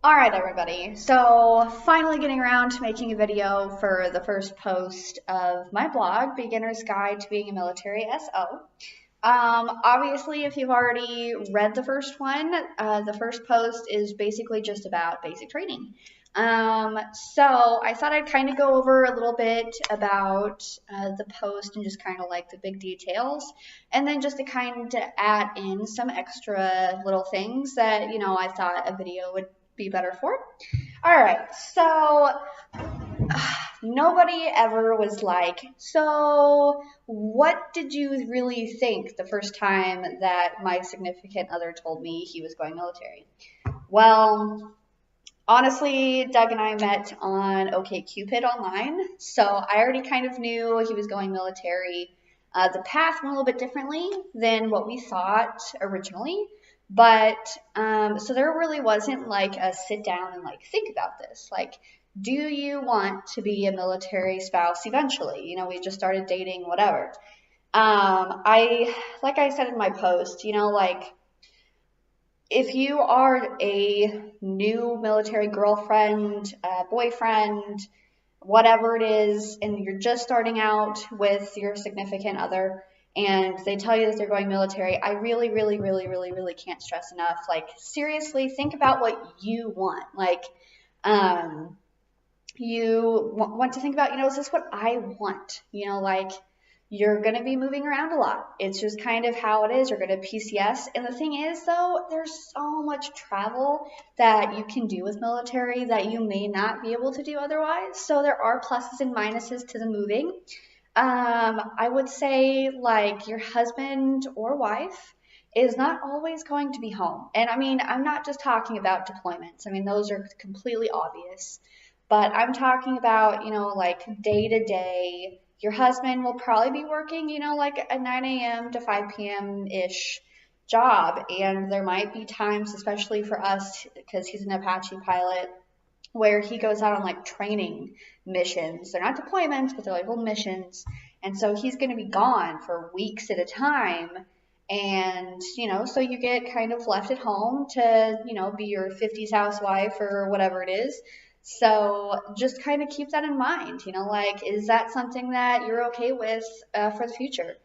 All right, everybody. So finally getting around to making a video for the first post of my blog, Beginner's Guide to Being a Military SO. Obviously, if you've already read the first one, the first post is basically just about basic training. So I thought I'd kind of go over a little bit about the post and just kind of like the big details, and then just to kind of add in some extra little things that, I thought a video would be better for. All right, so nobody ever was like, so what did you really think the first time that my significant other told me he was going military? Well, honestly, Doug and I met on OkCupid online, so I already kind of knew he was going military. The path went a little bit differently than what we thought originally, but so there really wasn't like a sit down and like think about this. Like, do you want to be a military spouse eventually? We just started dating, whatever. Like I said in my post, like if you are a new military girlfriend, boyfriend, whatever it is, and you're just starting out with your significant other and they tell you that they're going military, I really, really, really, really, really can't stress enough. Like, seriously, think about what you want. Like, you want to think about, is this what I want? Like, you're going to be moving around a lot. It's just kind of how it is. You're going to PCS. And the thing is, though, there's so much travel that you can do with military that you may not be able to do otherwise. So there are pluses and minuses to the moving. I would say, like, your husband or wife is not always going to be home. And I mean, I'm not just talking about deployments. I mean, those are completely obvious. But I'm talking about, like day to day. Your husband will probably be working, like a 9 a.m. to 5 p.m.-ish job. And there might be times, especially for us, because he's an Apache pilot, where he goes out on like training missions. They're not deployments, but they're like little missions. And so he's going to be gone for weeks at a time. And, so you get kind of left at home to, be your 50s housewife or whatever it is. So just kind of keep that in mind, like, is that something that you're okay with for the future?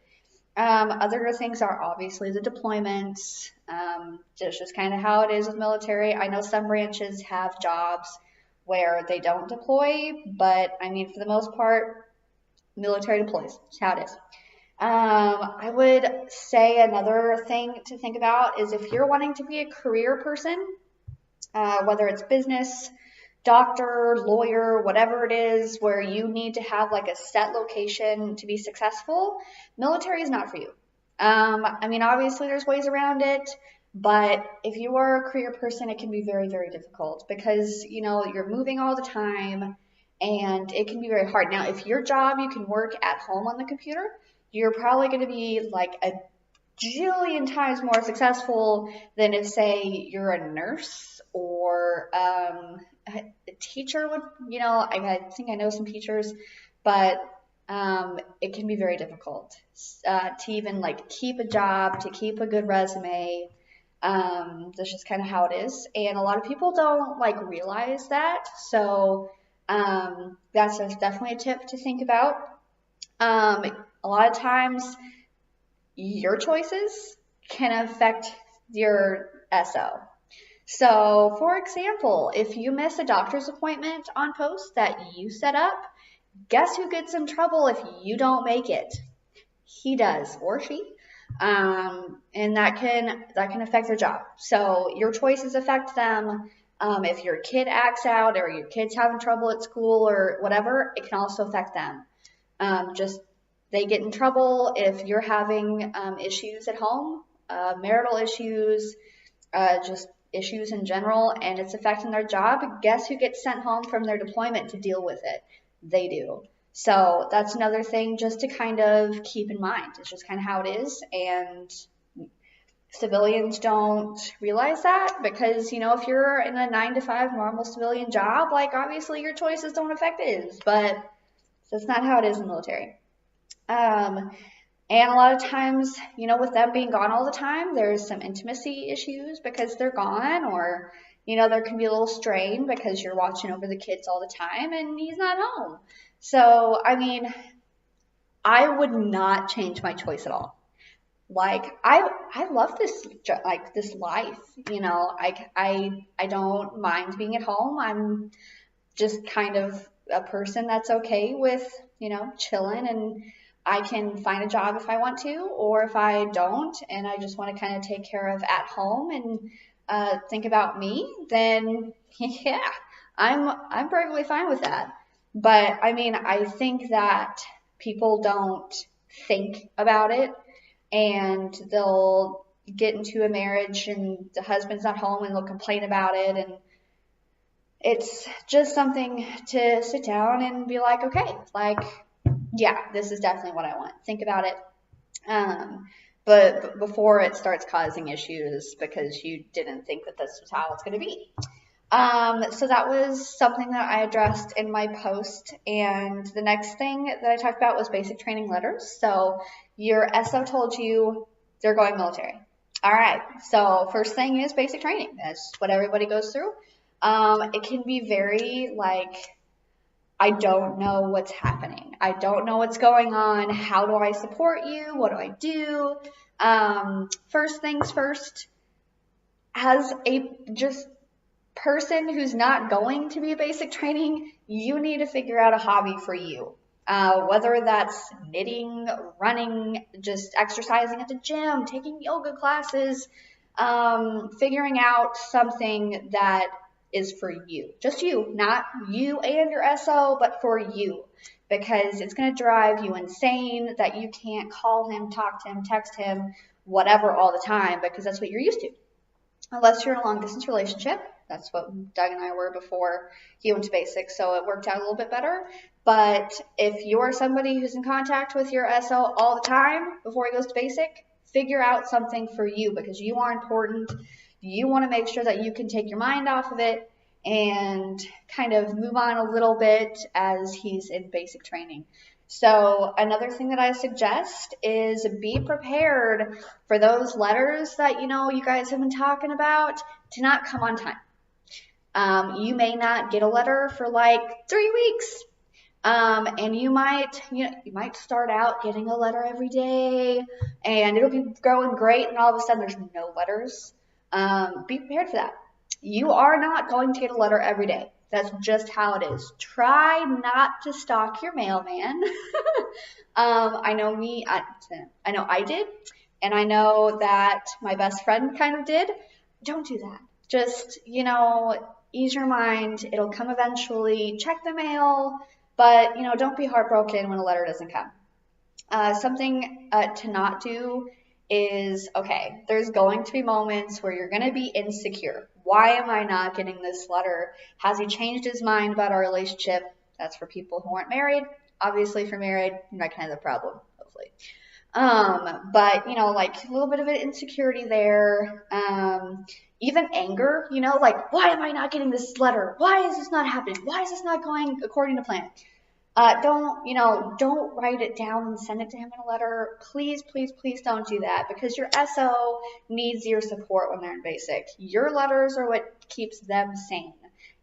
Other things are obviously the deployments. Just kind of how it is with military. I know some branches have jobs where they don't deploy, but I mean, for the most part, military deploys. That's how it is. I would say another thing to think about is if you're wanting to be a career person, whether it's business, doctor, lawyer, whatever it is, where you need to have like a set location to be successful, military is not for you. I mean, obviously there's ways around it, but if you are a career person, it can be very, very difficult because, you're moving all the time and it can be very hard. Now, if your job, you can work at home on the computer, you're probably going to be like a jillion times more successful than if, say, you're a nurse or a teacher would, I think I know some teachers, but it can be very difficult to even like keep a job, to keep a good resume. That's just kind of how it is. And a lot of people don't like realize that. So that's definitely a tip to think about. A lot of times your choices can affect your SO. So, for example, if you miss a doctor's appointment on post that you set up, guess who gets in trouble if you don't make it? He does, or she. And that can affect their job. So your choices affect them. If your kid acts out or your kid's having trouble at school or whatever, it can also affect them. Just they get in trouble if you're having issues at home, marital issues, just issues in general, and it's affecting their job. Guess who gets sent home from their deployment to deal with it? They do. So that's another thing just to kind of keep in mind. It's just kind of how it is, and civilians don't realize that because, if you're in a 9 to 5 normal civilian job, like obviously your choices don't affect his, but that's not how it is in the military. And a lot of times, with them being gone all the time, there's some intimacy issues because they're gone, or, there can be a little strain because you're watching over the kids all the time and he's not home. So, I mean, I would not change my choice at all. Like I love this life, I don't mind being at home. I'm just kind of a person that's okay with, chilling, and I can find a job if I want to, or if I don't, and I just want to kind of take care of at home and think about me, then yeah, I'm perfectly fine with that. But I mean, I think that people don't think about it, and they'll get into a marriage and the husband's not home and they'll complain about it, and it's just something to sit down and be like, okay, like, yeah, this is definitely what I want. Think about it. Um, but before it starts causing issues because you didn't think that this was how it's going to be. So that was something that I addressed in my post. And the next thing that I talked about was basic training letters. So your SO told you they're going military. All right. So first thing is basic training. That's what everybody goes through. It can be very like, I don't know what's happening. I don't know what's going on. How do I support you? What do I do? First things first, as a just person who's not going to be a basic training, you need to figure out a hobby for you. Whether that's knitting, running, just exercising at the gym, taking yoga classes, figuring out something that is for you. Just you, not you and your SO, but for you. Because it's going to drive you insane that you can't call him, talk to him, text him, whatever all the time, because that's what you're used to. Unless you're in a long distance relationship. That's what Doug and I were before he went to basic, so it worked out a little bit better. But if you're somebody who's in contact with your SO all the time before he goes to basic, figure out something for you, because you are important. You want to make sure that you can take your mind off of it and kind of move on a little bit as he's in basic training. So another thing that I suggest is be prepared for those letters that you guys have been talking about to not come on time. You may not get a letter for like 3 weeks. And you might start out getting a letter every day and it'll be going great, and all of a sudden there's no letters. Be prepared for that. You are not going to get a letter every day. That's just how it is. Try not to stalk your mailman. I know I did, and I know that my best friend kind of did. Don't do that. Just, ease your mind. It'll come eventually. Check the mail, but, don't be heartbroken when a letter doesn't come. Something to not do is, okay, there's going to be moments where you're going to be insecure. Why am I not getting this letter? Has he changed his mind about our relationship? That's for people who aren't married. Obviously, if you're married, you're not going to have a problem, hopefully. But, like a little bit of an insecurity there. Even anger, like, why am I not getting this letter? Why is this not happening? Why is this not going according to plan? Don't write it down and send it to him in a letter. Please, please, please don't do that, because your SO needs your support when they're in basic. Your letters are what keeps them sane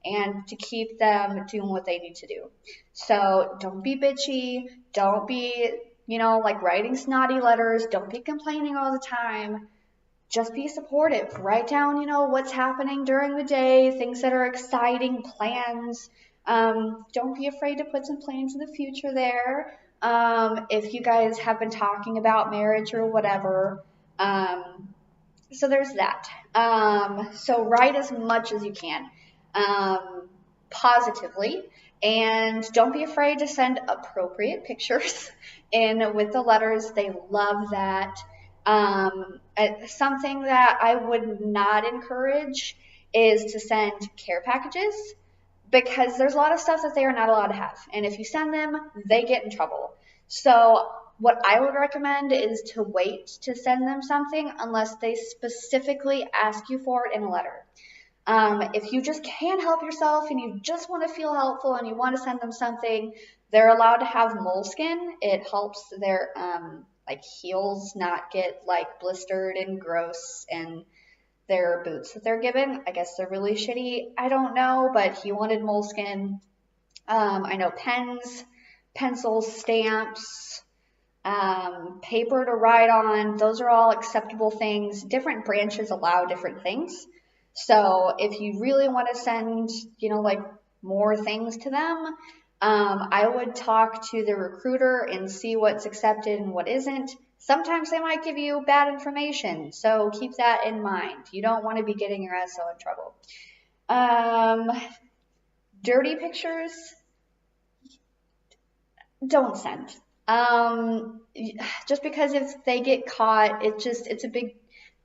and to keep them doing what they need to do. So don't be bitchy. Don't be, like writing snotty letters. Don't be complaining all the time. Just be supportive. Write down, what's happening during the day, things that are exciting, plans. Don't be afraid to put some plans in the future there. If you guys have been talking about marriage or whatever. So there's that. So write as much as you can, positively, and don't be afraid to send appropriate pictures in with the letters. They love that. Something that I would not encourage is to send care packages, because there's a lot of stuff that they are not allowed to have. And if you send them, they get in trouble. So what I would recommend is to wait to send them something unless they specifically ask you for it in a letter. If you just can't help yourself and you just want to feel helpful and you want to send them something, they're allowed to have moleskin. It helps their heels not get like blistered and gross, and their boots that they're given. I guess they're really shitty. I don't know, but he wanted moleskin. I know pens, pencils, stamps, paper to write on. Those are all acceptable things. Different branches allow different things. So if you really want to send, like more things to them, I would talk to the recruiter and see what's accepted and what isn't. Sometimes they might give you bad information, so keep that in mind. You don't want to be getting your SO in trouble. Dirty pictures, don't send. Just because if they get caught, it's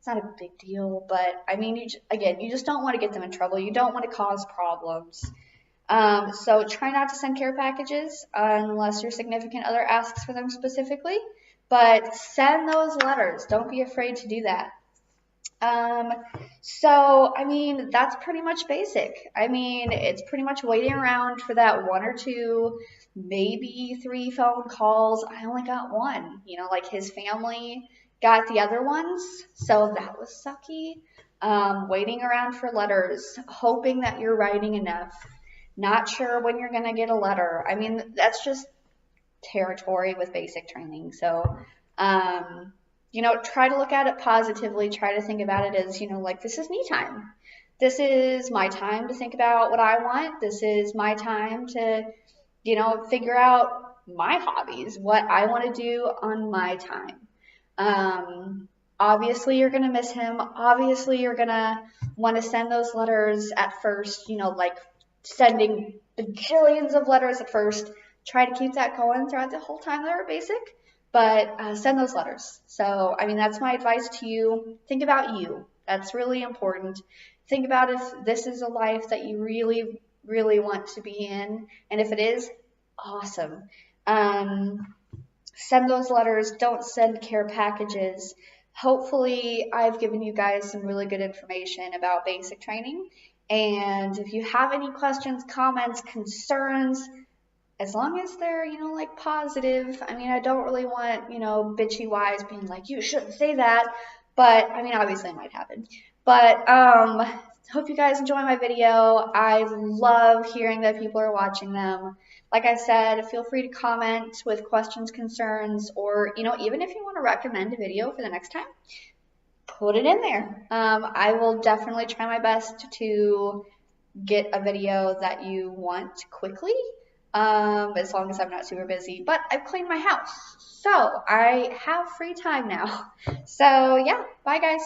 not a big deal, but I mean, you just don't want to get them in trouble. You don't want to cause problems. So try not to send care packages unless your significant other asks for them specifically, but send those letters. Don't be afraid to do that. So, I mean, that's pretty much basic. I mean, it's pretty much waiting around for that 1 or 2, maybe 3 phone calls. I only got 1, like his family got the other ones, so that was sucky. Waiting around for letters, hoping that you're writing enough, not sure when you're going to get a letter. I mean, that's just territory with basic training. So, try to look at it positively. Try to think about it as, like, this is me time. This is my time to think about what I want. This is my time to, figure out my hobbies, what I want to do on my time. Obviously, you're going to miss him. Obviously, you're going to want to send those letters at first, like sending bajillions of letters at first. Try to keep that going throughout the whole time they were basic. But send those letters. So, I mean, that's my advice to you. Think about you. That's really important. Think about if this is a life that you really, really want to be in. And if it is, awesome. Send those letters. Don't send care packages. Hopefully, I've given you guys some really good information about basic training. And if you have any questions, comments, concerns, as long as they're, like positive. I mean, I don't really want, bitchy wise being like, you shouldn't say that. But I mean, obviously it might happen. But hope you guys enjoy my video. I love hearing that people are watching them. Like I said, feel free to comment with questions, concerns, or, even if you want to recommend a video for the next time, put it in there. I will definitely try my best to get a video that you want quickly. As long as I'm not super busy, but I've cleaned my house, so I have free time now. So yeah, bye guys.